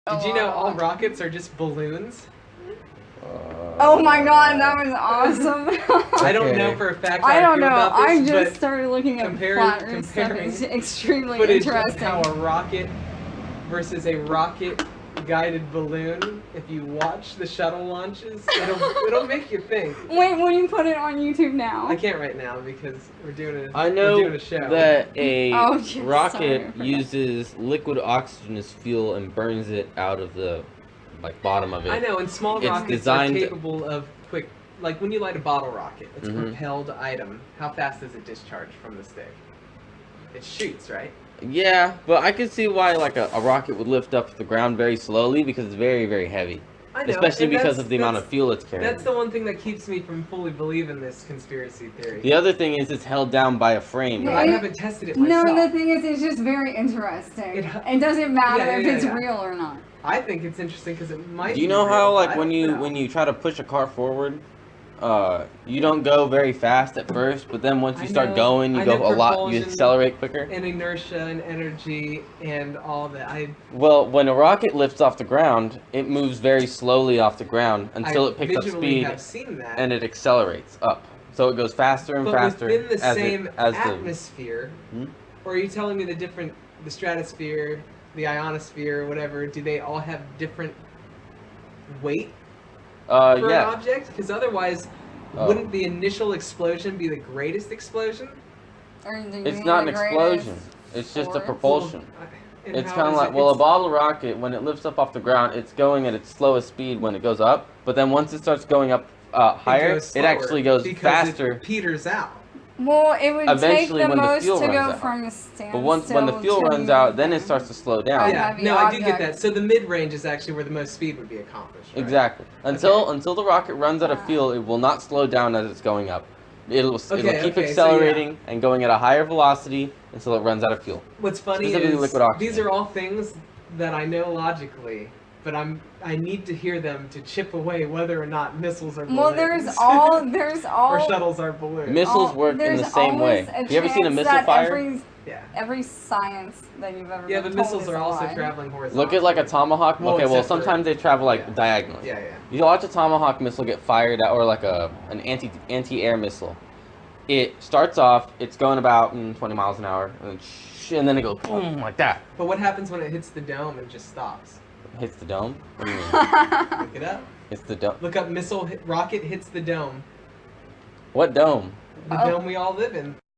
Did you know all rockets are just balloons? Oh my god, that was awesome. I don't know for a fact how I don't feel know. about this, I just but started looking at flat Earth stuff. It's extremely footage interesting. of how a rocket versus a rocket-guided balloon, if you watch the shuttle launches, it'll make you think. Wait, will you put it on YouTube now? I can't right now because we're doing a show. That a yes, rocket sorry. uses liquid oxygen as fuel and burns it out of the bottom of it. I know, and small It's rockets designed- are capable of quick. Like when you light a bottle rocket, it's a propelled item. How fast does it discharge from the stick? It shoots, right? Yeah, but I can see why a rocket would lift up the ground very slowly because it's very, very heavy. I know, Especially and because of the amount of fuel it's carrying. That's the one thing that keeps me from fully believing this conspiracy theory. The other thing is it's held down by a frame. No, right? I haven't tested it myself. No, the thing is, it's just very interesting. It doesn't matter if it's real or not. I think it's interesting because it might. Do you be know how real. when you try to push a car forward, you don't go very fast at first, but then once you start going, you go a lot. You accelerate quicker. And inertia and energy and all that. Well, when a rocket lifts off the ground, it moves very slowly off the ground until it picks up speed, have seen that. and it accelerates up. So it goes faster and faster within the as same as atmosphere. Or are you telling me the stratosphere, the ionosphere, whatever? Do they all have different weight? For an object? Because otherwise, wouldn't the initial explosion be the greatest explosion? It's not an explosion. It's just a propulsion. And It's how kind of is like, it- well, a bottle rocket, when it lifts up off the ground, it's going at its slowest speed when it goes up. But then once it starts going up higher, goes it slower actually goes because faster. It peters out. Well, it would Eventually, take the when the most fuel to runs go out. from a standstill. But when the fuel runs out, then it starts to slow down. Yeah, heavy no, I do get object. that. So the mid-range is actually where the most speed would be accomplished, right? Exactly. Until the rocket runs out of fuel, it will not slow down as it's going up. It'll keep accelerating and going at a higher velocity until it runs out of fuel. What's funny Specifically is liquid oxygen. these are all things that I know logically, but I need to hear them to chip away whether or not missiles are balloons. Well, there's all or shuttles are balloons. Missiles work in the there's same way. always a You ever seen a chance missile that fire? Every science that you've ever Yeah, been but told missiles is are a also lie. traveling horizontally. Look at like a tomahawk. Well, Okay, well except for- sometimes they travel diagonally. Yeah. You watch a tomahawk missile get fired at, or like an anti-air missile. It starts off, it's going about 20 miles an hour, and then it goes boom like that. But what happens when it hits the dome and just stops? Hits the dome. What do you mean? Look it up. It's the dome. Look up rocket hits the dome. What dome? The dome we all live in.